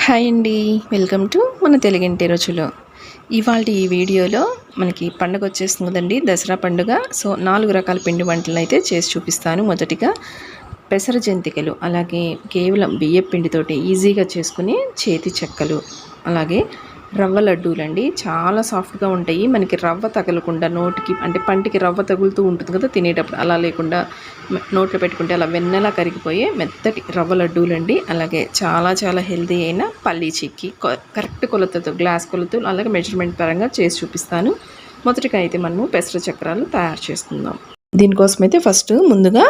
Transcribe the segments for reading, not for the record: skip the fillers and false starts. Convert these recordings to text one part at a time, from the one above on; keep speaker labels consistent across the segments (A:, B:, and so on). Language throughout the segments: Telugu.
A: హాయ్ అండి, వెల్కమ్ టు మన తెలుగింటి రుచులు. ఇవాళ ఈ వీడియోలో మనకి పండుగ వచ్చేస్తుంది కదండి, దసరా పండుగ. సో 4 రకాల పిండి వంటలను అయితే చేసి చూపిస్తాను. మొదటిగా పెసర జంతికలు, అలాగే కేవలం బియ్యం పిండితోటి ఈజీగా చేసుకునే చేతి చెక్కలు, అలాగే రవ్వ లడ్డూలండి. చాలా సాఫ్ట్గా ఉంటాయి. మనకి రవ్వ తగలకుండా నోటికి అంటే పంటికి రవ్వ తగులుతూ ఉంటుంది కదా తినేటప్పుడు, అలా లేకుండా నోట్లో పెట్టుకుంటే అలా వెన్నెలా కరిగిపోయే మెత్తటి రవ్వ లడ్డూలండి. అలాగే చాలా చాలా హెల్తీ అయిన పల్లీ చిక్కీ కరెక్ట్ కొలతతో, గ్లాస్ కొలతలు, అలాగే మెజర్మెంట్ పరంగా చేసి చూపిస్తాను. మొదటిగా అయితే మనము పెసర చక్రాలు తయారు చేసుకుందాం. దీనికోసం అయితే ఫస్ట్ ముందుగా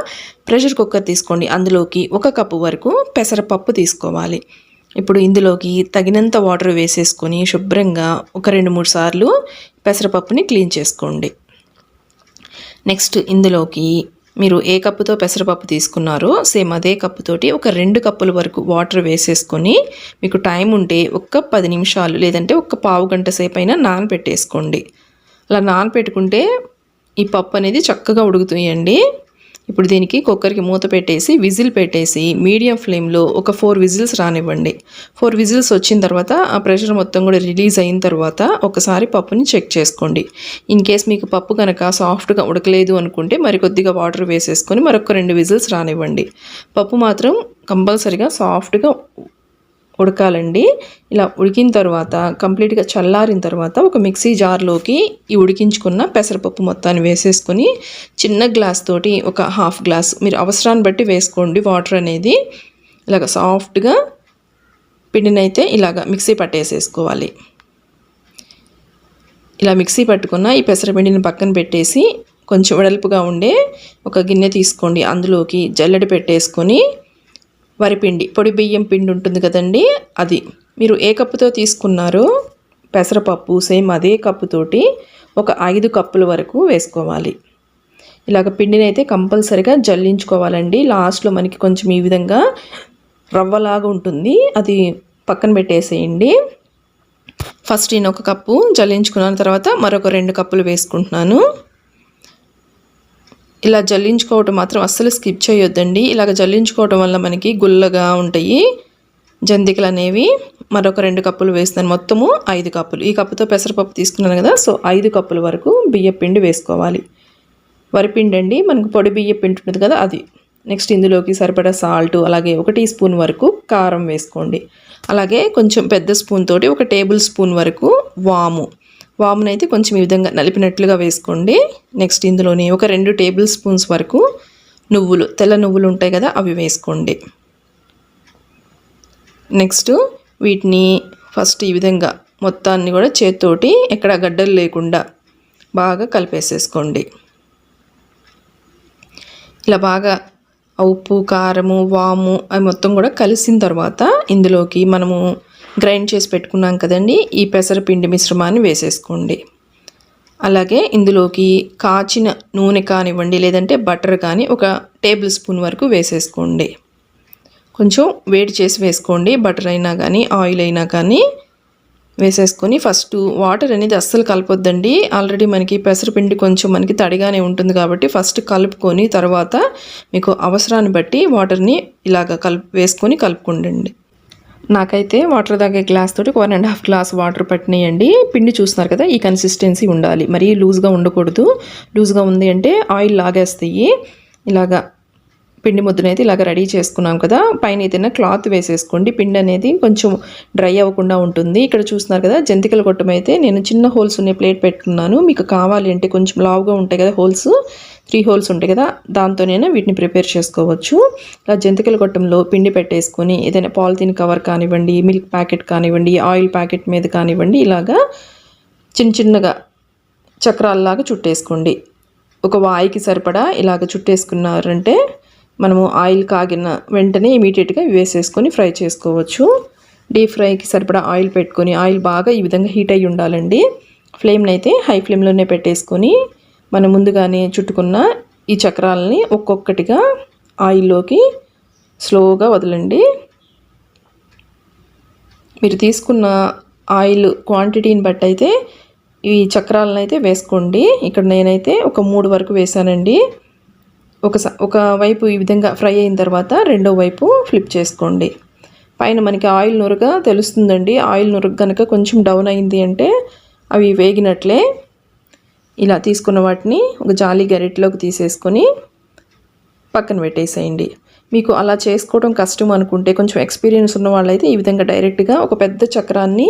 A: ప్రెషర్ కుక్కర్ తీసుకోండి. అందులోకి 1 కప్పు వరకు పెసరపప్పు తీసుకోవాలి. ఇప్పుడు ఇందులోకి తగినంత వాటర్ వేసేసుకొని శుభ్రంగా ఒక 2-3 సార్లు పెసరపప్పుని క్లీన్ చేసుకోండి. నెక్స్ట్ ఇందులోకి మీరు ఏ కప్పుతో పెసరపప్పు తీసుకున్నారో సేమ్ అదే కప్పుతోటి ఒక 2 కప్పుల వరకు వాటర్ వేసేసుకొని, మీకు టైం ఉంటే ఒక 10 నిమిషాలు లేదంటే ఒక పావు గంట సేపు అయినా నానబెట్టేసుకోండి. అలా నానబెట్టుకుంటే ఈ పప్పు అనేది చక్కగా ఉడుకుతాయండి. ఇప్పుడు దీనికి కుక్కర్కి మూత పెట్టేసి విజిల్ పెట్టేసి మీడియం ఫ్లేమ్లో ఒక 4 విజిల్స్ రానివ్వండి. 4 విజిల్స్ వచ్చిన తర్వాత ఆ ప్రెషర్ మొత్తం కూడా రిలీజ్ అయిన తర్వాత ఒకసారి పప్పుని చెక్ చేసుకోండి. ఇన్ కేస్ మీకు పప్పు కనుక సాఫ్ట్గా ఉడకలేదు అనుకుంటే మరి కొద్దిగా వాటర్ వేసేసుకొని మరొక 2 విజిల్స్ రానివ్వండి. పప్పు మాత్రం కంపల్సరిగా సాఫ్ట్గా ఉడకాలండి. ఇలా ఉడికిన తర్వాత కంప్లీట్గా చల్లారిన తర్వాత ఒక మిక్సీ జార్లోకి ఈ ఉడికించుకున్న పెసరపప్పు మొత్తాన్ని వేసేసుకొని చిన్న గ్లాస్ తోటి ఒక 1/2 గ్లాస్ మీరు అవసరాన్ని బట్టి వేసుకోండి వాటర్ అనేది. ఇలాగ సాఫ్ట్గా పిండినైతే ఇలాగ మిక్సీ పట్టేసేసుకోవాలి. ఇలా మిక్సీ పట్టుకున్న ఈ పెసరపిండిని పక్కన పెట్టేసి కొంచెం వెడల్పుగా ఉండే ఒక గిన్నె తీసుకోండి. అందులోకి జల్లెడ పెట్టేసుకొని వరిపిండి, పొడి బియ్యం పిండి ఉంటుంది కదండి, అది మీరు ఏ కప్పుతో తీసుకున్నారో పెసరపప్పు సేమ్ అదే కప్పుతోటి ఒక 5 కప్పుల వరకు వేసుకోవాలి. ఇలాగ పిండిని అయితే కంపల్సరిగా జల్లించుకోవాలండి. లాస్ట్లో మనకి కొంచెం ఈ విధంగా రవ్వలాగా ఉంటుంది, అది పక్కన పెట్టేసేయండి. ఫస్ట్ నేను 1 కప్పు జల్లించుకున్న తర్వాత మరొక 2 కప్పులు వేసుకుంటున్నాను. ఇలా జల్లించుకోవటం మాత్రం అస్సలు స్కిప్ చేయొద్దండి. ఇలాగ జల్లించుకోవటం వల్ల మనకి గుల్లగా ఉంటాయి జంతికలు అనేవి. మరొక 2 కప్పులు వేస్తాను. మొత్తము 5 కప్పులు. ఈ కప్పుతో పెసరపప్పు తీసుకున్నాను కదా, సో 5 కప్పుల వరకు బియ్యం పిండి వేసుకోవాలి. వరిపిండి అండి, మనకు పొడి బియ్యం పిండి ఉంటుంది కదా అది. నెక్స్ట్ ఇందులోకి సరిపడా సాల్ట్, అలాగే 1 టీ స్పూన్ వరకు కారం వేసుకోండి. అలాగే కొంచెం పెద్ద స్పూన్ తోటి 1 టేబుల్ స్పూన్ వరకు వామునైతే కొంచెం ఈ విధంగా నలిపినట్లుగా వేసుకోండి. నెక్స్ట్ ఇందులోని ఒక 2 టేబుల్ స్పూన్స్ వరకు నువ్వులు, తెల్ల నువ్వులు ఉంటాయి కదా, అవి వేసుకోండి. నెక్స్ట్ వీటిని ఫస్ట్ ఈ విధంగా మొత్తాన్ని కూడా చేత్తోటి ఎక్కడ గడ్డలు లేకుండా బాగా కలిపేసేసుకోండి. ఇలా బాగా ఉప్పు, కారము, వాము అవి మొత్తం కూడా కలిసిన తర్వాత ఇందులోకి మనము గ్రైండ్ చేసి పెట్టుకున్నాం కదండి, ఈ పెసరపిండి మిశ్రమాన్ని వేసేసుకోండి. అలాగే ఇందులోకి కాచిన నూనె కానివ్వండి లేదంటే బటర్ కానీ ఒక టేబుల్ స్పూన్ వరకు వేసేసుకోండి. కొంచెం వేడి చేసి వేసుకోండి, బటర్ అయినా కానీ ఆయిల్ అయినా కానీ వేసేసుకొని ఫస్ట్ వాటర్ అనేది అస్సలు కలపొద్దండి. ఆల్రెడీ మనకి పెసరపిండి కొంచెం మనకి తడిగానే ఉంటుంది కాబట్టి ఫస్ట్ కలుపుకొని తర్వాత మీకు అవసరాన్ని బట్టి వాటర్ని ఇలాగ వేసుకొని కలుపుకోండి. నాకైతే వాటర్ తాగే గ్లాస్ తోటి 1.5 గ్లాస్ వాటర్ పట్టినాయండి. పిండి చూస్తున్నారు కదా, ఈ కన్సిస్టెన్సీ ఉండాలి, మరీ లూజ్గా ఉండకూడదు. లూజ్గా ఉంది అంటే ఆయిల్ లాగేస్తాయి. ఇలాగా పిండి ముద్దనైతే ఇలాగ రెడీ చేసుకున్నాం కదా, పైన ఏదైనా క్లాత్ వేసేసుకోండి. పిండి అనేది కొంచెం డ్రై అవ్వకుండా ఉంటుంది. ఇక్కడ చూస్తున్నారు కదా, జంతికల గొట్టం అయితే నేను చిన్న హోల్స్ ఉన్న ప్లేట్ పెట్టుకున్నాను. మీకు కావాలి అంటే కొంచెం లావుగా ఉంటాయి కదా హోల్స్, 3 హోల్స్ ఉంటాయి కదా, దాంతోనైనా వీటిని ప్రిపేర్ చేసుకోవచ్చు. ఇలా జంతికల గొట్టంలో పిండి పెట్టేసుకొని ఏదైనా పాలిథిన్ కవర్ కానివ్వండి, మిల్క్ ప్యాకెట్ కానివ్వండి, ఆయిల్ ప్యాకెట్ మీద కానివ్వండి, ఇలాగా చిన్నగా చక్రాల్లాగా చుట్టేసుకోండి. ఒక వాయికి సరిపడా ఇలాగ చుట్టేసుకున్నారంటే మనము ఆయిల్ కాగిన వెంటనే ఇమీడియట్గా వేసేసుకొని ఫ్రై చేసుకోవచ్చు. డీప్ ఫ్రైకి సరిపడా ఆయిల్ పెట్టుకొని, ఆయిల్ బాగా ఈ విధంగా హీట్ అయ్యి ఉండాలండి. ఫ్లేమ్ని అయితే హై ఫ్లేమ్లోనే పెట్టేసుకొని మనం ముందుగానే చుట్టుకున్న ఈ చక్రాలని ఒక్కొక్కటిగా ఆయిల్లోకి స్లోగా వదలండి. మీరు తీసుకున్న ఆయిల్ క్వాంటిటీని బట్టి అయితే ఈ చక్రాలను అయితే వేసుకోండి. ఇక్కడ నేనైతే ఒక 3 వరకు వేసానండి. ఒక వైపు ఈ విధంగా ఫ్రై అయిన తర్వాత రెండో వైపు ఫ్లిప్ చేసుకోండి. పైన మనకి ఆయిల్ నురగ తెలుస్తుందండి. ఆయిల్ నురగ కనుక కొంచెం డౌన్ అయింది అంటే అవి వేగినట్లే. ఇలా తీసుకున్న వాటిని ఒక జాలి గరిటెలోకి తీసేసుకొని పక్కన పెట్టేసేయండి. మీకు అలా చేసుకోవడం కష్టం అనుకుంటే కొంచెం ఎక్స్పీరియన్స్ ఉన్న వాళ్ళైతే ఈ విధంగా డైరెక్ట్గా ఒక పెద్ద చక్రాన్ని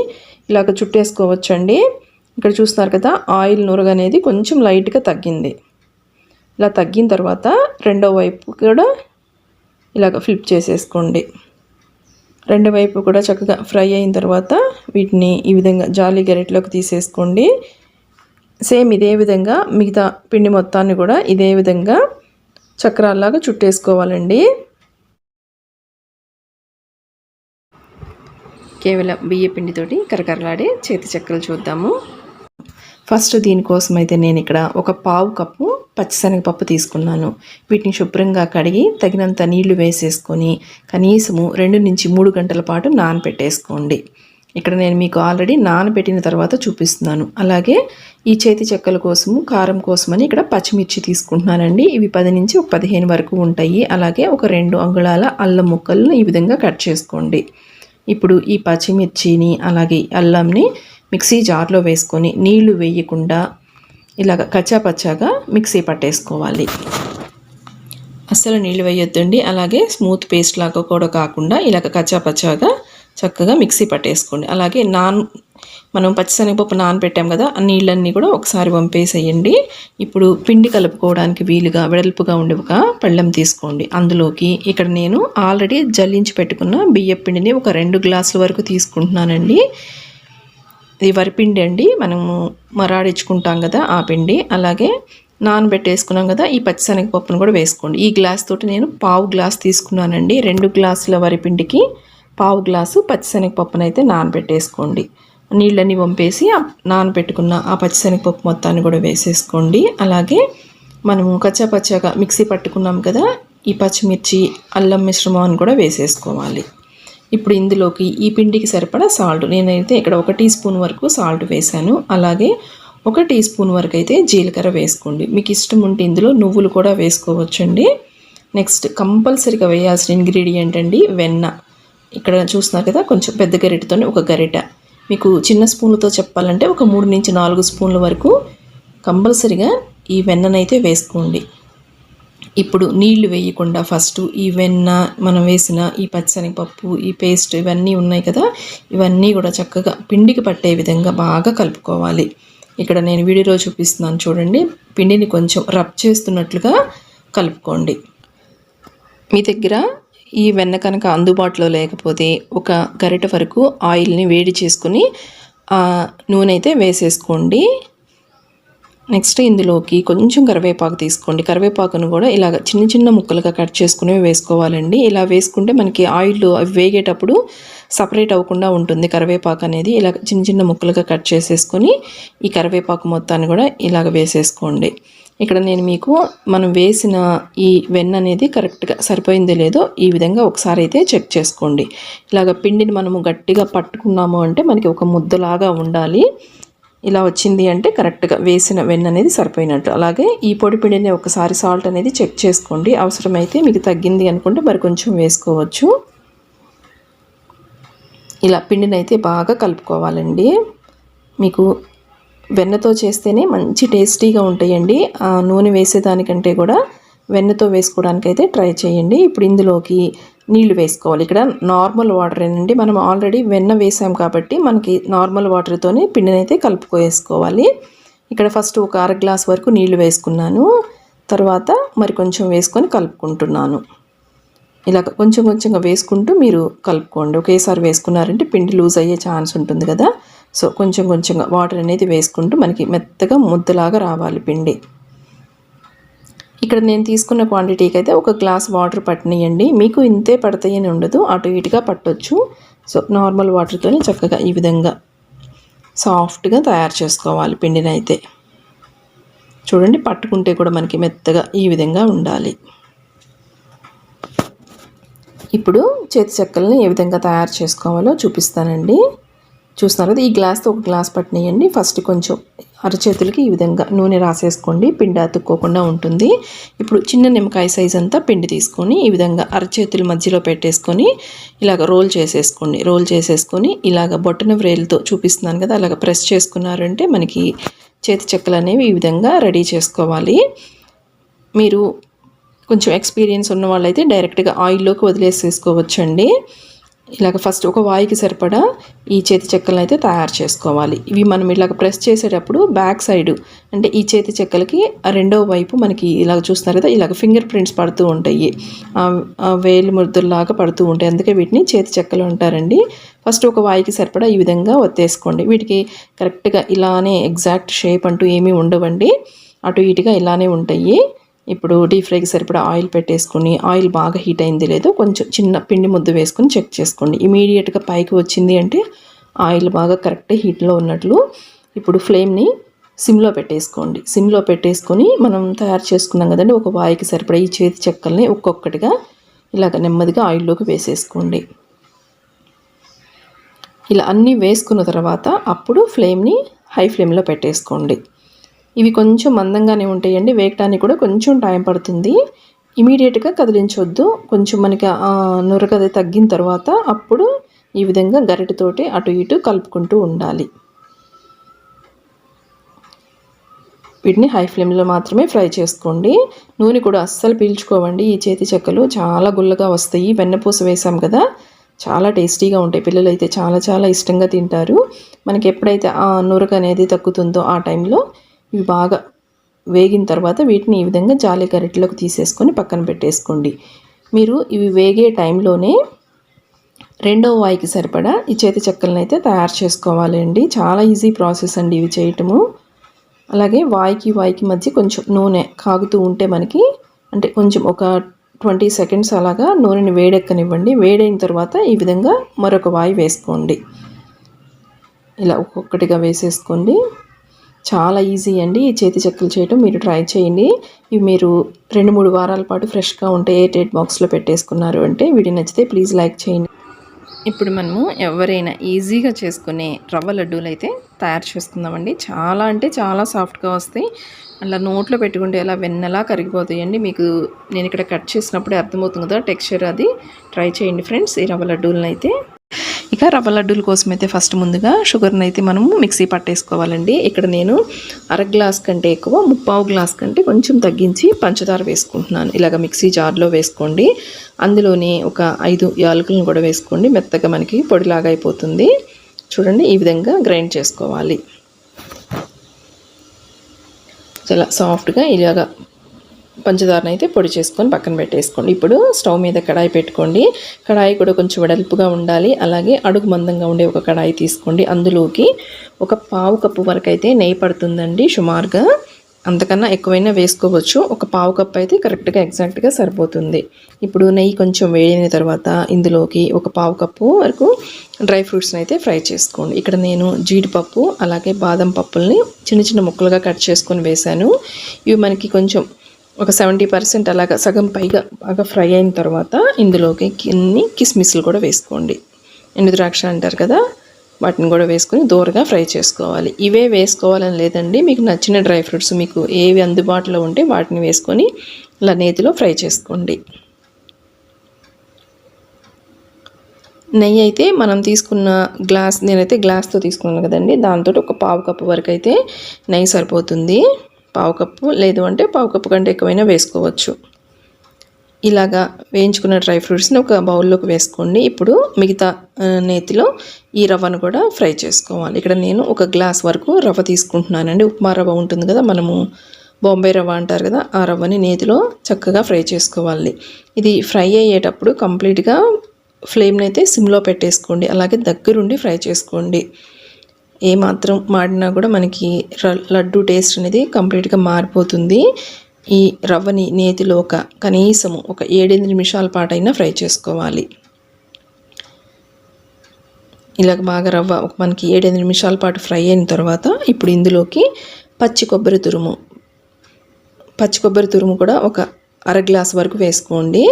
A: ఇలాగ చుట్టేసుకోవచ్చండి. ఇక్కడ చూస్తున్నారు కదా, ఆయిల్ నురగ అనేది కొంచెం లైట్గా తగ్గింది. ఇలా తగ్గిన తర్వాత రెండో వైపు కూడా ఇలాగ ఫ్లిప్ చేసేసుకోండి. రెండు వైపు కూడా చక్కగా ఫ్రై అయిన తర్వాత వీటిని ఈ విధంగా జాలి గరిటెలోకి తీసేసుకోండి. సేమ్ ఇదే విధంగా మిగతా పిండి మొత్తాన్ని కూడా ఇదే విధంగా చక్రాల్లాగా చుట్టేసుకోవాలండి. కేవలం బియ్య పిండితోటి కరకరలాడే చేతి చక్రాలు చూద్దాము. ఫస్ట్ దీనికోసం అయితే నేను ఇక్కడ ఒక పావు కప్పు పచ్చిశనగపప్పు తీసుకున్నాను. వీటిని శుభ్రంగా కడిగి తగినంత నీళ్లు వేసేసుకొని కనీసము 2 నుంచి 3 గంటల పాటు నానబెట్టేసుకోండి. ఇక్కడ నేను మీకు ఆల్రెడీ నానబెట్టిన తర్వాత చూపిస్తున్నాను. అలాగే ఈ చేతి చెక్కల కోసము కారం కోసమని ఇక్కడ పచ్చిమిర్చి తీసుకుంటున్నానండి. ఇవి 10 నుంచి 15 వరకు ఉంటాయి. అలాగే ఒక 2 అంగుళాల అల్లం ముక్కలను ఈ విధంగా కట్ చేసుకోండి. ఇప్పుడు ఈ పచ్చిమిర్చిని అలాగే అల్లంని మిక్సీ జార్లో వేసుకొని నీళ్లు వేయకుండా ఇలాగ కచ్చాపచ్చాగా మిక్సీ పట్టేసుకోవాలి. అస్సలు నీళ్ళు వేయొద్దండి. అలాగే స్మూత్ పేస్ట్ లాగా కూడా కాకుండా ఇలాగ కచ్చాపచ్చాగా చక్కగా మిక్సీ పట్టేసుకోండి. అలాగే మనం పచ్చిశనగపప్పు నానబెట్టాం కదా, ఆ నీళ్ళన్నీ కూడా ఒకసారి వంపేసేయండి. ఇప్పుడు పిండి కలుపుకోవడానికి వీలుగా వెడల్పుగా ఉండే ఒక పళ్ళెం తీసుకోండి. అందులోకి ఇక్కడ నేను ఆల్రెడీ జల్లించి పెట్టుకున్న బియ్యం పిండిని ఒక 2 గ్లాసుల వరకు తీసుకుంటున్నానండి. ఇది వరిపిండి అండి, మనము మరాడించుకుంటాం కదా ఆ పిండి. అలాగే నానబెట్టేసుకున్నాం కదా ఈ పచ్చిశనగపప్పును కూడా వేసుకోండి. ఈ గ్లాస్ తోటి నేను పావు గ్లాస్ తీసుకున్నానండి. 2 గ్లాసుల వరిపిండికి పావు గ్లాసు పచ్చిశనగపప్పును అయితే నానబెట్టేసుకోండి. నీళ్ళని వంపేసి నానబెట్టుకున్న ఆ పచ్చిశనగపప్పు మొత్తాన్ని కూడా వేసేసుకోండి. అలాగే మనము కచ్చాపచ్చాగా మిక్సీ పట్టుకున్నాం కదా ఈ పచ్చిమిర్చి అల్లం మిశ్రమాన్ని కూడా వేసేసుకోవాలి. ఇప్పుడు ఇందులోకి ఈ పిండికి సరిపడా సాల్ట్, నేనైతే ఇక్కడ 1 టీ స్పూన్ వరకు సాల్ట్ వేసాను. అలాగే 1 టీ స్పూన్ వరకు అయితే జీలకర్ర వేసుకోండి. మీకు ఇష్టం ఉంటే ఇందులో నువ్వులు కూడా వేసుకోవచ్చండి. నెక్స్ట్ కంపల్సరీగా వేయాల్సిన ఇంగ్రీడియంట్ అండి వెన్న. ఇక్కడ చూస్తున్నారు కదా, కొంచెం పెద్ద గరిటెతో ఒక గరిట, మీకు చిన్న స్పూన్లతో చెప్పాలంటే ఒక 3 నుంచి 4 స్పూన్ల వరకు కంపల్సరీగా ఈ వెన్ననైతే వేసుకోండి. ఇప్పుడు నీళ్లు వేయకుండా ఫస్ట్ ఈ వెన్న, మనం వేసిన ఈ పచ్చిశనగపప్పు, ఈ పేస్ట్ ఇవన్నీ ఉన్నాయి కదా, ఇవన్నీ కూడా చక్కగా పిండికి పట్టే విధంగా బాగా కలుపుకోవాలి. ఇక్కడ నేను వీడియోలో చూపిస్తున్నాను చూడండి, పిండిని కొంచెం రబ్ చేస్తున్నట్లుగా కలుపుకోండి. మీ దగ్గర ఈ వెన్న కనుక అందుబాటులో లేకపోతే ఒక గరిటె వరకు ఆయిల్ని వేడి చేసుకుని నూనె అయితే వేసేసుకోండి. నెక్స్ట్ ఇందులోకి కొంచెం కరివేపాకు తీసుకోండి. కరివేపాకును కూడా ఇలాగ చిన్న చిన్న ముక్కలుగా కట్ చేసుకుని వేసుకోవాలండి. ఇలా వేసుకుంటే మనకి ఆయిల్ అవి వేగేటప్పుడు సపరేట్ అవ్వకుండా ఉంటుంది కరివేపాకు అనేది. ఇలా చిన్న చిన్న ముక్కలుగా కట్ చేసేసుకొని ఈ కరివేపాకు మొత్తాన్ని కూడా ఇలాగ వేసేసుకోండి. ఇక్కడ నేను మీకు మనం వేసిన ఈ వెన్న అనేది కరెక్ట్గా సరిపోయిందో లేదో ఈ విధంగా ఒకసారి అయితే చెక్ చేసుకోండి. ఇలాగ పిండిని మనము గట్టిగా పట్టుకున్నాము అంటే మనకి ఒక ముద్దలాగా ఉండాలి. ఇలా వచ్చింది అంటే కరెక్ట్గా వేసిన వెన్న అనేది సరిపోయినట్టు. అలాగే ఈ పొడి పిండిని ఒకసారి సాల్ట్ అనేది చెక్ చేసుకోండి. అవసరమైతే మీకు తగ్గింది అనుకుంటే మరి కొంచెం వేసుకోవచ్చు. ఇలా పిండిని అయితే బాగా కలుపుకోవాలండి. మీకు వెన్నతో చేస్తేనే మంచి టేస్టీగా ఉంటాయండి. నూనె వేసేదానికంటే కూడా వెన్నతో వేసుకోవడానికైతే ట్రై చేయండి. ఇప్పుడు ఇందులోకి నీళ్లు వేసుకోవాలి. ఇక్కడ నార్మల్ వాటరేనండి, మనం ఆల్రెడీ వెన్న వేసాం కాబట్టి మనకి నార్మల్ వాటర్తోనే పిండిని అయితే కలుపుకోవేసుకోవాలి. ఇక్కడ ఫస్ట్ ఒక 1/2 గ్లాస్ వరకు నీళ్లు వేసుకున్నాను, తర్వాత మరి కొంచెం వేసుకొని కలుపుకుంటున్నాను. ఇలా కొంచెం కొంచెంగా వేసుకుంటూ మీరు కలుపుకోండి. ఒకేసారి వేసుకున్నారంటే పిండి లూజ్ అయ్యే ఛాన్స్ ఉంటుంది కదా, సో కొంచెం కొంచెంగా వాటర్ అనేది వేసుకుంటూ మనకి మెత్తగా ముద్దలాగా రావాలి పిండి. ఇక్కడ నేను తీసుకున్న క్వాంటిటీకి అయితే 1 గ్లాస్ వాటర్ పట్టినాయండి. మీకు ఇంతే పడతాయని ఉండదు, అటు ఇటుగా పట్టొచ్చు. సో నార్మల్ వాటర్తోనే చక్కగా ఈ విధంగా సాఫ్ట్గా తయారు చేసుకోవాలి పిండిని అయితే. చూడండి, పట్టుకుంటే కూడా మనకి మెత్తగా ఈ విధంగా ఉండాలి. ఇప్పుడు చేతి చెక్కల్ని ఏ విధంగా తయారు చేసుకోవాలో చూపిస్తానండి. చూస్తున్నారు కదా, ఈ గ్లాస్తో ఒక గ్లాస్ పట్టినేయండి. ఫస్ట్ కొంచెం అరచేతులకి ఈ విధంగా నూనె రాసేసుకోండి, పిండి అతుక్కోకుండా ఉంటుంది. ఇప్పుడు చిన్న నిమ్మకాయ సైజ్ అంతా పిండి తీసుకొని ఈ విధంగా అరచేతుల మధ్యలో పెట్టేసుకొని ఇలాగ రోల్ చేసేసుకొని ఇలాగ బొట్టన వ్రేలుతో చూపిస్తున్నాను కదా, అలాగ ప్రెస్ చేసుకున్నారంటే మనకి చేతి చెక్కలు అనేవి ఈ విధంగా రెడీ చేసుకోవాలి. మీరు కొంచెం ఎక్స్పీరియన్స్ ఉన్న వాళ్ళైతే డైరెక్ట్గా ఆయిల్లోకి వదిలేసేసుకోవచ్చండి. ఇలాగ ఫస్ట్ ఒక వాయికి సరిపడా ఈ చేతి చెక్కలను అయితే తయారు చేసుకోవాలి. ఇవి మనం ఇలాగ ప్రెస్ చేసేటప్పుడు బ్యాక్ సైడ్ అంటే ఈ చేతి చెక్కలకి రెండో వైపు మనకి ఇలాగ చూస్తున్నారు కదా, ఇలాగ ఫింగర్ ప్రింట్స్ పడుతూ ఉంటాయి, వేలు ముద్రలాగా పడుతూ ఉంటాయి. అందుకే వీటిని చేతి చెక్కలు అంటారండి. ఫస్ట్ ఒక వాయికి సరిపడా ఈ విధంగా ఒత్తేసుకోండి. వీటికి కరెక్ట్గా ఇలానే ఎగ్జాక్ట్ షేప్ అంటూ ఏమీ ఉండవండి, అటు ఇటుగా ఇలానే ఉంటాయి. ఇప్పుడు డీప్ ఫ్రైకి సరిపడా ఆయిల్ పెట్టేసుకొని ఆయిల్ బాగా హీట్ అయింది లేదో కొంచెం చిన్న పిండి ముద్ద వేసుకొని చెక్ చేసుకోండి. ఇమీడియట్గా పైకి వచ్చింది అంటే ఆయిల్ బాగా కరెక్ట్ హీట్లో ఉన్నట్లు. ఇప్పుడు ఫ్లేమ్ని సిమ్లో పెట్టేసుకొని మనం తయారు చేసుకున్నాం కదండి, ఒక వాయికి సరిపడా ఈ చేతి చెక్కల్ని ఒక్కొక్కటిగా ఇలాగ నెమ్మదిగా ఆయిల్లోకి వేసేసుకోండి. ఇలా అన్నీ వేసుకున్న తర్వాత అప్పుడు ఫ్లేమ్ని హై ఫ్లేమ్లో పెట్టేసుకోండి. ఇవి కొంచెం మందంగానే ఉంటాయండి, వేగటానికి కూడా కొంచెం టైం పడుతుంది. ఇమీడియట్గా కదిలించొద్దు, కొంచెం మనకి నురగది తగ్గిన తర్వాత అప్పుడు ఈ విధంగా గరిటెతోటి అటు ఇటు కలుపుకుంటూ ఉండాలి. వీటిని హై ఫ్లేమ్లో మాత్రమే ఫ్రై చేసుకోండి. నూనె కూడా అస్సలు పీల్చుకోవండి. ఈ చేతి చెక్కలు చాలా గుల్లగా వస్తాయి, వెన్నపూస వేసాం కదా, చాలా టేస్టీగా ఉంటాయి. పిల్లలు అయితే చాలా చాలా ఇష్టంగా తింటారు. మనకి ఎప్పుడైతే ఆ నురగ అనేది తగ్గుతుందో ఆ టైంలో ఇవి బాగా వేగిన తర్వాత వీటిని ఈ విధంగా జాలి గరిటెలోకి తీసేసుకొని పక్కన పెట్టేసుకోండి. మీరు ఇవి వేగే టైంలోనే రెండో వాయికి సరిపడా ఈ చేతి చెక్కలను అయితే తయారు చేసుకోవాలండి. చాలా ఈజీ ప్రాసెస్ అండి ఇవి చేయటము. అలాగే వాయికి మధ్య కొంచెం నూనె కాగుతూ ఉంటే మనకి అంటే కొంచెం ఒక 20 సెకండ్స్ అలాగా నూనెని వేడెక్కనివ్వండి. వేడైన తర్వాత ఈ విధంగా మరొక వాయి వేసుకోండి. ఇలా ఒక్కొక్కటిగా వేసేసుకోండి. చాలా ఈజీ అండి ఈ చేతి చెక్కలు చేయటం, మీరు ట్రై చేయండి. ఇవి మీరు 2-3 వారాల పాటు ఫ్రెష్గా ఉంటే ఎయిట్ బాక్స్లో పెట్టేసుకున్నారు అంటే వీడియో నచ్చితే ప్లీజ్ లైక్ చేయండి. ఇప్పుడు మనము ఎవరైనా ఈజీగా చేసుకునే రవ్వ లడ్డూలు అయితే తయారు చేసుకుందామండి. చాలా అంటే చాలా సాఫ్ట్గా వస్తాయి, అలా నోట్లో పెట్టుకుంటే అలా వెన్నలా కరిగిపోతాయండి. మీకు నేను ఇక్కడ కట్ చేసినప్పుడే అర్థమవుతుంది కదా టెక్స్చర్, అది ట్రై చేయండి ఫ్రెండ్స్ ఈ రవ్వ లడ్డూలను అయితే. ఇక రవ్వ లడ్డూల కోసం అయితే ఫస్ట్ ముందుగా షుగర్ని అయితే మనము మిక్సీ పట్టేసుకోవాలండి. ఇక్కడ నేను అర గ్లాస్ కంటే ఎక్కువ 3/4 గ్లాస్ కంటే కొంచెం తగ్గించి పంచదార వేసుకుంటున్నాను. ఇలాగ మిక్సీ జార్లో వేసుకోండి. అందులోనే ఒక 5 యాలకులను కూడా వేసుకోండి, మెత్తగా మనకి పొడిలాగా అయిపోతుంది. చూడండి ఈ విధంగా గ్రైండ్ చేసుకోవాలి. చాలా సాఫ్ట్గా ఇలాగ పంచదారను అయితే పొడి చేసుకొని పక్కన పెట్టేసుకోండి. ఇప్పుడు స్టవ్ మీద కడాయి పెట్టుకోండి. కడాయి కూడా కొంచెం వెడల్పుగా ఉండాలి. అలాగే అడుగు మందంగా ఉండే ఒక కడాయి తీసుకోండి. అందులోకి ఒక 1/2 కప్పు వరకు అయితే నెయ్యి పడుతుందండి సుమారుగా. అంతకన్నా ఎక్కువైనా వేసుకోవచ్చు, ఒక 1/2 కప్పు అయితే కరెక్ట్గా ఎగ్జాక్ట్గా సరిపోతుంది. ఇప్పుడు నెయ్యి కొంచెం వేడిన తర్వాత ఇందులోకి ఒక 1/2 కప్పు వరకు డ్రై ఫ్రూట్స్ని అయితే ఫ్రై చేసుకోండి. ఇక్కడ నేను జీడిపప్పు అలాగే బాదం పప్పుల్ని చిన్న చిన్న ముక్కలుగా కట్ చేసుకొని వేశాను. ఇవి మనకి కొంచెం ఒక 70% అలాగా సగం పైగా బాగా ఫ్రై అయిన తర్వాత ఇందులోకి కొన్ని కిస్మిస్లు కూడా వేసుకోండి. ఎండు ద్రాక్ష అంటారు కదా, వాటిని కూడా వేసుకొని దూరగా ఫ్రై చేసుకోవాలి. ఇవే వేసుకోవాలని లేదండి, మీకు నచ్చిన డ్రై ఫ్రూట్స్ మీకు ఏవి అందుబాటులో ఉంటే వాటిని వేసుకొని ఇలా నేతిలో ఫ్రై చేసుకోండి. నెయ్యి అయితే మనం తీసుకున్న గ్లాస్, నేనైతే గ్లాస్తో తీసుకున్నాను కదండి, దాంతో ఒక 1/2 కప్పు వరకు అయితే నెయ్యి సరిపోతుంది. 1/2 కప్పు లేదు అంటే 1/2 కప్పు కంటే ఎక్కువైనా వేసుకోవచ్చు. ఇలాగా వేయించుకున్న డ్రై ఫ్రూట్స్ని ఒక బౌల్లోకి వేసుకోండి. ఇప్పుడు మిగతా నేతిలో ఈ రవ్వను కూడా ఫ్రై చేసుకోవాలి. ఇక్కడ నేను ఒక గ్లాస్ వరకు రవ్వ తీసుకుంటున్నానండి. ఉప్మా రవ్వ ఉంటుంది కదా, మనము బాంబే రవ్వ అంటారు కదా, ఆ రవ్వని నేతిలో చక్కగా ఫ్రై చేసుకోవాలి. ఇది ఫ్రై అయ్యేటప్పుడు కంప్లీట్గా ఫ్లేమ్ని అయితే సిమ్లో పెట్టేసుకోండి. అలాగే దగ్గరుండి ఫ్రై చేసుకోండి. ఏమాత్రం మాడినా కూడా మనకి లడ్డు టేస్ట్ అనేది కంప్లీట్గా మారిపోతుంది. ఈ రవ్వని నేతిలో కనీసము ఒక 7-8 నిమిషాల పాటైనా ఫ్రై చేసుకోవాలి. ఇలాగ బాగా రవ్వ మనకి 7-8 నిమిషాల పాటు ఫ్రై అయిన తర్వాత ఇప్పుడు ఇందులోకి పచ్చి కొబ్బరి తురుము కూడా ఒక అర గ్లాస్ వరకు వేసుకోండి.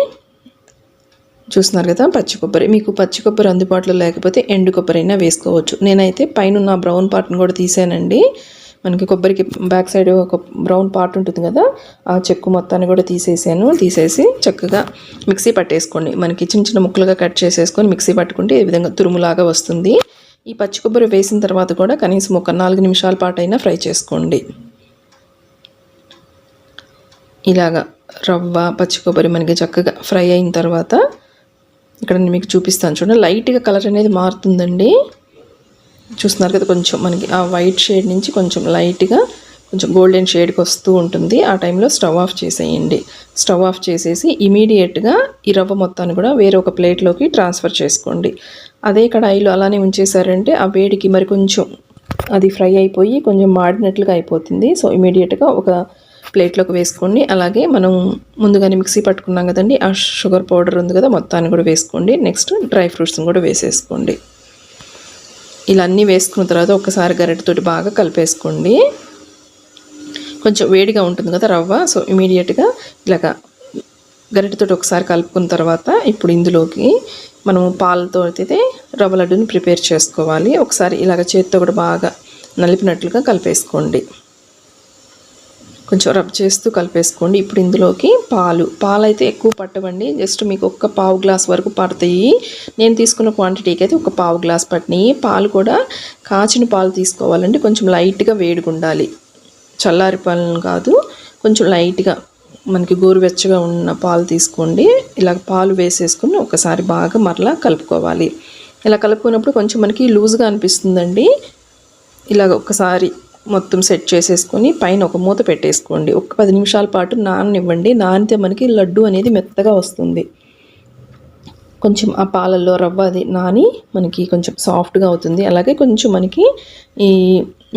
A: చూస్తున్నారు కదా పచ్చి కొబ్బరి. మీకు పచ్చి కొబ్బరి అందుబాటులో లేకపోతే ఎండు కొబ్బరి అయినా వేసుకోవచ్చు. నేనైతే పైన ఉన్న బ్రౌన్ పార్ట్ని కూడా తీసానండి. మనకి కొబ్బరికి బ్యాక్ సైడ్ ఒక బ్రౌన్ పార్ట్ ఉంటుంది కదా, ఆ చెక్కు మొత్తాన్ని కూడా తీసేసి చక్కగా మిక్సీ పట్టేసుకోండి. మనకి చిన్న చిన్న ముక్కలుగా కట్ చేసేసుకొని మిక్సీ పట్టుకుంటే ఈ విధంగా తురుములాగా వస్తుంది. ఈ పచ్చి కొబ్బరి వేసిన తర్వాత కూడా కనీసం ఒక 4 నిమిషాల పాటు అయినా ఫ్రై చేసుకోండి. ఇలాగా రవ్వ పచ్చి కొబ్బరి మనకి చక్కగా ఫ్రై అయిన తర్వాత ఇక్కడ నేను మీకు చూపిస్తాను చూడండి. లైట్గా కలర్ అనేది మారుతుందండి. చూస్తున్నారు కదా, కొంచెం మనకి ఆ వైట్ షేడ్ నుంచి కొంచెం లైట్గా కొంచెం గోల్డెన్ షేడ్కి వస్తూ ఉంటుంది. ఆ టైంలో స్టవ్ ఆఫ్ చేసేయండి. స్టవ్ ఆఫ్ చేసేసి ఇమీడియట్గా ఈ రవ్వ మొత్తాన్ని కూడా వేరే ఒక ప్లేట్లోకి ట్రాన్స్ఫర్ చేసుకోండి. అదే కడాయిలో అలానే ఉంచేసారంటే ఆ వేడికి మరి కొంచెం అది ఫ్రై అయిపోయి కొంచెం మాడినట్లుగా అయిపోతుంది. సో ఇమీడియట్గా ఒక ప్లేట్లోకి వేసుకోండి. అలాగే మనం ముందుగానే మిక్సీ పట్టుకున్నాం కదండి, ఆ షుగర్ పౌడర్ ఉంది కదా, మొత్తాన్ని కూడా వేసుకోండి. నెక్స్ట్ డ్రై ఫ్రూట్స్ని కూడా వేసేసుకోండి. ఇలా అన్నీ వేసుకున్న తర్వాత ఒకసారి గరిటెతోటి బాగా కలిపేసుకోండి. కొంచెం వేడిగా ఉంటుంది కదా రవ్వ, సో ఇమీడియట్గా ఇలాగ గరిటెతోటి ఒకసారి కలుపుకున్న తర్వాత ఇప్పుడు ఇందులోకి మనం పాలతో అయితే రవ్వ లడ్డుని ప్రిపేర్ చేసుకోవాలి. ఒకసారి ఇలాగ చేతితో కూడా బాగా నలిపినట్లుగా కలిపేసుకోండి. కొంచెం రబ్ చేస్తూ కలిపేసుకోండి. ఇప్పుడు ఇందులోకి పాలు అయితే ఎక్కువ పట్టవండి, జస్ట్ మీకు ఒక పావు గ్లాస్ వరకు పడతాయి. నేను తీసుకున్న క్వాంటిటీకి అయితే ఒక పావు గ్లాస్ పట్టినాయి. పాలు కూడా కాచిన పాలు తీసుకోవాలండి. కొంచెం లైట్గా వేడిగా ఉండాలి, చల్లారి పాలను కాదు, కొంచెం లైట్గా మనకి గోరువెచ్చగా ఉన్న పాలు తీసుకోండి. ఇలా పాలు వేసేసుకుని ఒకసారి బాగా మరలా కలుపుకోవాలి. ఇలా కలుపుకున్నప్పుడు కొంచెం మనకి లూజ్గా అనిపిస్తుందండి. ఇలాగ ఒకసారి మొత్తం సెట్ చేసేసుకొని పైన ఒక మూత పెట్టేసుకోండి. ఒక 10 నిమిషాల పాటు నాననివ్వండి. నానితే మనకి లడ్డు అనేది మెత్తగా వస్తుంది. కొంచెం ఆ పాలల్లో రవ్వ అది నాని మనకి కొంచెం సాఫ్ట్గా అవుతుంది. అలాగే కొంచెం మనకి ఈ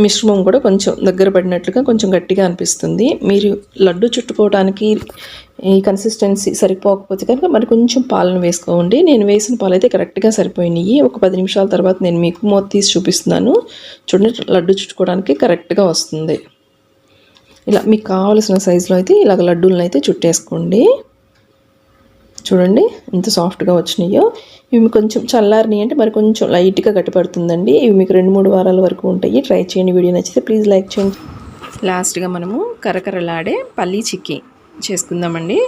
A: మిశ్రమం కూడా కొంచెం దగ్గర పడినట్లుగా కొంచెం గట్టిగా అనిపిస్తుంది. మీరు లడ్డు చుట్టుకోవడానికి ఈ కన్సిస్టెన్సీ సరిపోకపోతే కనుక మరి కొంచెం పాలను వేసుకోండి. నేను వేసిన పాలు అయితే కరెక్ట్గా సరిపోయినాయి. ఒక 10 నిమిషాల తర్వాత నేను మీకు మూత తీసి చూపిస్తున్నాను. చూడండి, లడ్డు చుట్టుకోవడానికి కరెక్ట్గా వస్తుంది. ఇలా మీకు కావాల్సిన సైజులో అయితే ఇలాగ లడ్డూలను అయితే చుట్టేసుకోండి. చూడండి ఎంత సాఫ్ట్గా వచ్చినాయో. ఇవి కొంచెం చల్లారినాయి అంటే మరి కొంచెం లైట్గా గట్టిపడుతుందండి. ఇవి మీకు 2-3 వారాల వరకు ఉంటాయి. ట్రై చేయండి. వీడియో నచ్చితే ప్లీజ్ లైక్ చేయండి. లాస్ట్గా మనము కరకరలాడే పల్లీ చిక్కీ చేసుకుందామండి.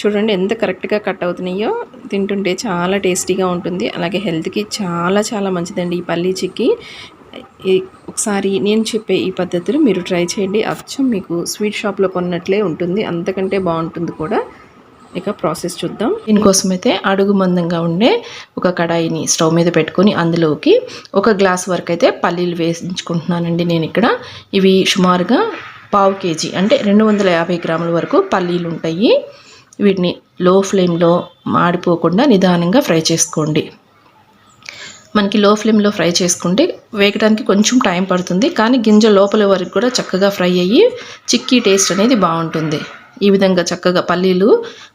A: చూడండి ఎంత కరెక్ట్గా కట్ అవుతున్నాయో. తింటుంటే చాలా టేస్టీగా ఉంటుంది. అలాగే హెల్త్కి చాలా చాలా మంచిదండి ఈ పల్లీ చిక్కీ. ఒకసారి నేను చెప్పే ఈ పద్ధతులు మీరు ట్రై చేయండి. అచ్చం మీకు స్వీట్ షాప్లో కొన్నట్లే ఉంటుంది, అంతకంటే బాగుంటుంది కూడా. ఇక ప్రాసెస్ చూద్దాం. దీనికోసం అయితే అడుగు మందంగా ఉండే ఒక కడాయిని స్టవ్ మీద పెట్టుకొని అందులోకి 1 గ్లాస్ వరకు అయితే పల్లీలు వేయించుకుంటున్నానండి నేను ఇక్కడ. ఇవి సుమారుగా 1/2 కేజీ అంటే 250 గ్రాముల వరకు పల్లీలు ఉంటాయి. వీటిని లో ఫ్లేమ్లో మాడిపోకుండా నిదానంగా ఫ్రై చేసుకోండి. మనకి లో ఫ్లేమ్లో ఫ్రై చేసుకుంటే వేగడానికి కొంచెం టైం పడుతుంది, కానీ గింజ లోపల వరకు కూడా చక్కగా ఫ్రై అయ్యి చిక్కీ టేస్ట్ అనేది బాగుంటుంది. ఈ విధంగా చక్కగా పల్లీలు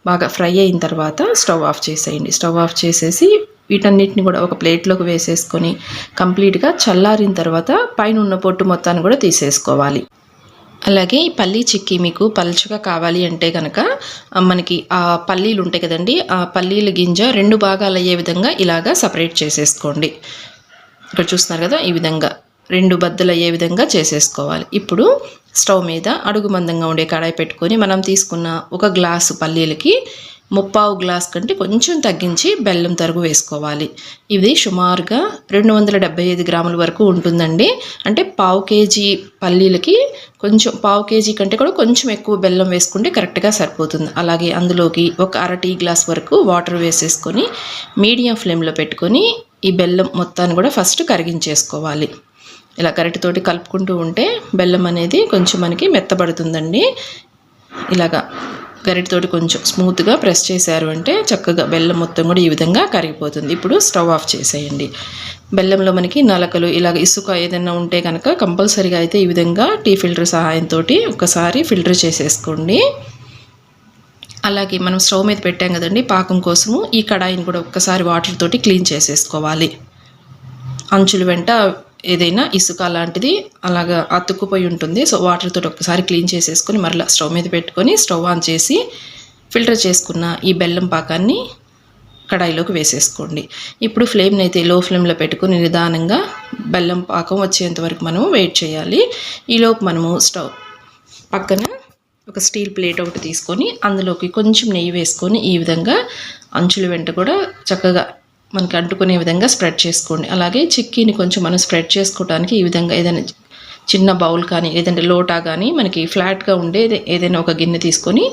A: బాగా ఫ్రై అయిన తర్వాత స్టవ్ ఆఫ్ చేసేయండి. స్టవ్ ఆఫ్ చేసేసి వీటన్నిటిని కూడా ఒక ప్లేట్లోకి వేసేసుకొని కంప్లీట్గా చల్లారిన తర్వాత పైన ఉన్న పొట్టు మొత్తాన్ని కూడా తీసేసుకోవాలి. అలాగే ఈ పల్లీ చిక్కీ మీకు పలుచగా కావాలి అంటే కనుక మనకి ఆ పల్లీలు ఉంటాయి కదండి, ఆ పల్లీల గింజ 2 భాగాలు అయ్యే విధంగా ఇలాగా సపరేట్ చేసేసుకోండి. ఇక్కడ చూస్తున్నారు కదా, ఈ విధంగా 2 బద్దలు అయ్యే విధంగా చేసేసుకోవాలి. ఇప్పుడు స్టవ్ మీద అడుగు మందంగా ఉండే కడాయి పెట్టుకొని మనం తీసుకున్న 1 గ్లాసు పల్లీలకి 3/4 గ్లాస్ కంటే కొంచెం తగ్గించి బెల్లం తరుగు వేసుకోవాలి. ఇది సుమారుగా 275 గ్రాముల వరకు ఉంటుందండి. అంటే 1/2 కేజీ పల్లీలకి కొంచెం 1/2 కేజీ కంటే కూడా కొంచెం ఎక్కువ బెల్లం వేసుకుంటే కరెక్ట్గా సరిపోతుంది. అలాగే అందులోకి 1/2 టీ గ్లాస్ వరకు వాటర్ వేసేసుకొని మీడియం ఫ్లేమ్లో పెట్టుకొని ఈ బెల్లం మొత్తాన్ని కూడా ఫస్ట్ కరిగించేసుకోవాలి. ఇలా గరిటెతోటి కలుపుకుంటూ ఉంటే బెల్లం అనేది కొంచెం మనకి మెత్తబడుతుందండి. ఇలాగా గరిటెతోటి కొంచెం స్మూత్గా ప్రెస్ చేశారు అంటే చక్కగా బెల్లం మొత్తం కూడా ఈ విధంగా కరిగిపోతుంది. ఇప్పుడు స్టవ్ ఆఫ్ చేసేయండి. బెల్లంలో మనకి నలకలు ఇలాగ ఇసుక ఏదైనా ఉంటే కనుక కంపల్సరీగా అయితే ఈ విధంగా టీ ఫిల్టర్ సహాయంతో ఒకసారి ఫిల్టర్ చేసేసుకోండి. అలాగే మనం స్టవ్ మీద పెట్టాం కదండి పాకం కోసము, ఈ కడాయిని కూడా ఒక్కసారి వాటర్ తోటి క్లీన్ చేసేసుకోవాలి. అంచులు వెంట ఏదైనా ఇసుక లాంటిది అలాగా అతుక్కుపోయి ఉంటుంది. సో వాటర్ తోటి ఒక్కసారి క్లీన్ చేసేసుకొని మరలా స్టవ్ మీద పెట్టుకొని స్టవ్ ఆన్ చేసి ఫిల్టర్ చేసుకున్న ఈ బెల్లం పాకాన్ని కడాయిలోకి వేసేసుకోండి. ఇప్పుడు ఫ్లేమ్ని అయితే లో ఫ్లేమ్లో పెట్టుకుని నిదానంగా బెల్లం పాకం వచ్చేంత వరకు మనం వెయిట్ చేయాలి. ఈలోపు మనము స్టవ్ పక్కన ఒక స్టీల్ ప్లేట్ ఒకటి తీసుకొని అందులోకి కొంచెం నెయ్యి వేసుకొని ఈ విధంగా అంచుల వెంట కూడా చక్కగా మనకి అంటుకునే విధంగా స్ప్రెడ్ చేసుకోండి. అలాగే చిక్కీని కొంచెం మనం స్ప్రెడ్ చేసుకోవడానికి ఈ విధంగా ఏదైనా చిన్న బౌల్ కానీ లేదంటే లోటా కానీ మనకి ఫ్లాట్గా ఉండే ఏదైనా ఒక గిన్నె తీసుకొని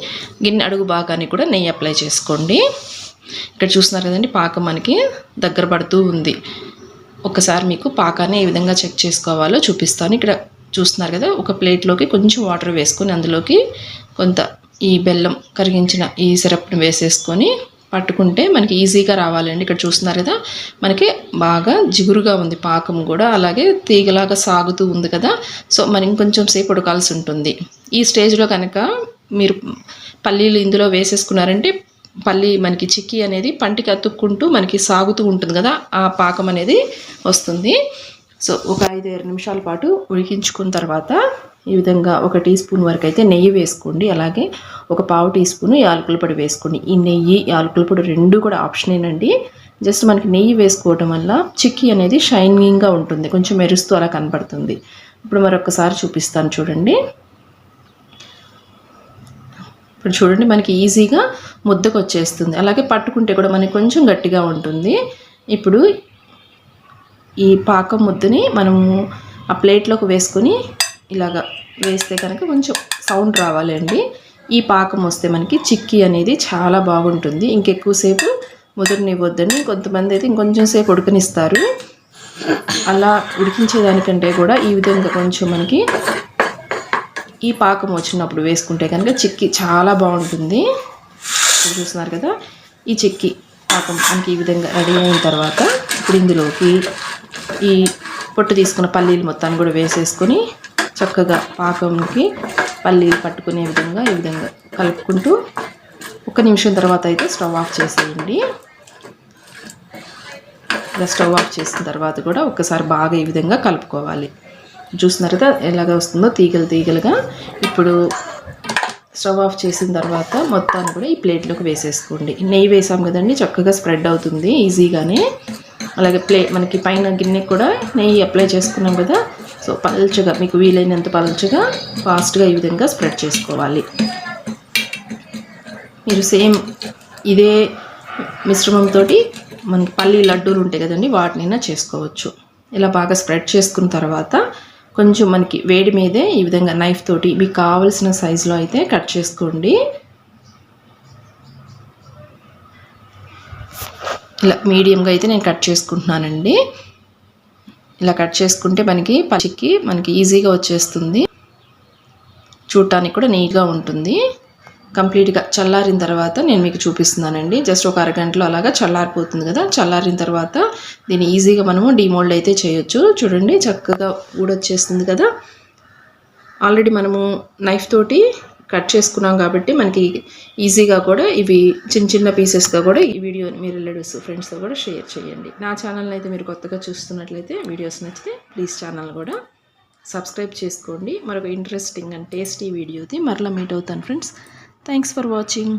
A: గిన్నె అడుగు భాగాన్ని కూడా నెయ్యి అప్లై చేసుకోండి. ఇక్కడ చూస్తున్నారు కదండి, పాకం మనకి దగ్గర పడుతూ ఉంది. ఒకసారి మీకు పాకాన్ని ఏ విధంగా చెక్ చేసుకోవాలో చూపిస్తాను. ఇక్కడ చూస్తున్నారు కదా, ఒక ప్లేట్లోకి కొంచెం వాటర్ వేసుకొని అందులోకి కొంత ఈ బెల్లం కరిగించిన ఈ సిరప్ని వేసేసుకొని పట్టుకుంటే మనకి ఈజీగా రావాలండి. ఇక్కడ చూస్తున్నారు కదా, మనకి బాగా జిగురుగా ఉంది పాకం కూడా, అలాగే తీగలాగా సాగుతూ ఉంది కదా. సో మరి ఇంకొంచెం సేపు ఉడకాల్సి ఉంటుంది. ఈ స్టేజ్లో కనుక మీరు పల్లీలు ఇందులో వేసేసుకున్నారంటే పల్లి మనకి చిక్కీ అనేది పంటికి అతుక్కుంటూ మనకి సాగుతూ ఉంటుంది కదా, ఆ పాకం అనేది వస్తుంది. సో ఒక 5-6 నిమిషాల పాటు ఉడికించుకున్న తర్వాత ఈ విధంగా 1 టీ స్పూన్ వరకు అయితే నెయ్యి వేసుకోండి. అలాగే ఒక 1/2 టీ స్పూన్ యాలకుల పొడి వేసుకోండి. ఈ నెయ్యి యాలకుల పొడి రెండు కూడా ఆప్షనేనండి. జస్ట్ మనకి నెయ్యి వేసుకోవడం వల్ల చిక్కీ అనేది షైనింగ్గా ఉంటుంది, కొంచెం మెరుస్తూ అలా కనపడుతుంది. ఇప్పుడు మరొకసారి చూపిస్తాను చూడండి. ఇప్పుడు చూడండి మనకి ఈజీగా ముద్దకు వచ్చేస్తుంది. అలాగే పట్టుకుంటే కూడా మనకి కొంచెం గట్టిగా ఉంటుంది. ఇప్పుడు ఈ పాకం ముద్దని మనము ఆ ప్లేట్లోకి వేసుకొని ఇలాగ వేస్తే కనుక కొంచెం సౌండ్ రావాలండి. ఈ పాకం వస్తే మనకి చిక్కీ అనేది చాలా బాగుంటుంది. ఇంకెక్కువసేపు ముదరనివ్వద్దని కొంతమంది అయితే ఇంకొంచెం సేపు ఉడకనిస్తారు. అలా ఉడికించేదానికంటే కూడా ఈ విధంగా కొంచెం మనకి ఈ పాకం వచ్చినప్పుడు వేసుకుంటే కనుక చిక్కీ చాలా బాగుంటుంది. చూస్తున్నారు కదా, ఈ చిక్కీ పాకం మనకి ఈ విధంగా రెడీ అయిన తర్వాత ఇప్పుడు ఇందులోకి ఈ పొట్టు తీసుకున్న పల్లీలు మొత్తాన్ని కూడా వేసేసుకొని చక్కగా పాకంకి పల్లీలు పట్టుకునే విధంగా ఈ విధంగా కలుపుకుంటూ 1 నిమిషం తర్వాత అయితే స్టవ్ ఆఫ్ చేసేయండి. ఇలా స్టవ్ ఆఫ్ చేసిన తర్వాత కూడా ఒక్కసారి బాగా ఈ విధంగా కలుపుకోవాలి. చూస్తున్నారు కదా ఎలాగ వస్తుందో తీగలు తీగలుగా. ఇప్పుడు స్టవ్ ఆఫ్ చేసిన తర్వాత మొత్తాన్ని కూడా ఈ ప్లేట్లోకి వేసేసుకోండి. నెయ్యి వేసాం కదండి, చక్కగా స్ప్రెడ్ అవుతుంది ఈజీగానే. అలాగే మనకి పైన గిన్నెకి కూడా నెయ్యి అప్లై చేసుకున్నాం కదా. సో పల్చగా మీకు వీలైనంత పల్చగా ఫాస్ట్గా ఈ విధంగా స్ప్రెడ్ చేసుకోవాలి. మీరు సేమ్ ఇదే మిశ్రమంతో మనకి పల్లి లడ్డూలు ఉంటాయి కదండి, వాటినైనా చేసుకోవచ్చు. ఇలా బాగా స్ప్రెడ్ చేసుకున్న తర్వాత కొంచెం మనకి వేడి మీదే ఈ విధంగా నైఫ్ తోటి మీకు కావలసిన సైజులో అయితే కట్ చేసుకోండి. ఇలా మీడియంగా అయితే నేను కట్ చేసుకుంటున్నానండి. ఇలా కట్ చేసుకుంటే మనకి చిక్కీ మనకి ఈజీగా వచ్చేస్తుంది, చూడటానికి కూడా నీట్గా ఉంటుంది. కంప్లీట్గా చల్లారిన తర్వాత నేను మీకు చూపిస్తున్నానండి. జస్ట్ ఒక అరగంటలో అలాగా చల్లారిపోతుంది కదా. చల్లారిన తర్వాత దీన్ని ఈజీగా మనము డీమోల్డ్ అయితే చేయొచ్చు. చూడండి చక్కగా ఊడొచ్చేస్తుంది కదా. ఆల్రెడీ మనము నైఫ్ తోటి కట్ చేసుకున్నాం కాబట్టి మనకి ఈజీగా కూడా ఇవి చిన్న చిన్న పీసెస్గా కూడా ఈ వీడియో మీరు రిలేటివ్స్ ఫ్రెండ్స్తో కూడా షేర్ చేయండి. నా ఛానల్ని అయితే మీరు కొత్తగా చూస్తున్నట్లయితే వీడియోస్ నచ్చితే ప్లీజ్ ఛానల్ కూడా సబ్స్క్రైబ్ చేసుకోండి. మరొక ఇంట్రెస్టింగ్ అండ్ టేస్టీ వీడియోది మరలా మీట్ అవుతాను ఫ్రెండ్స్. Thanks for watching.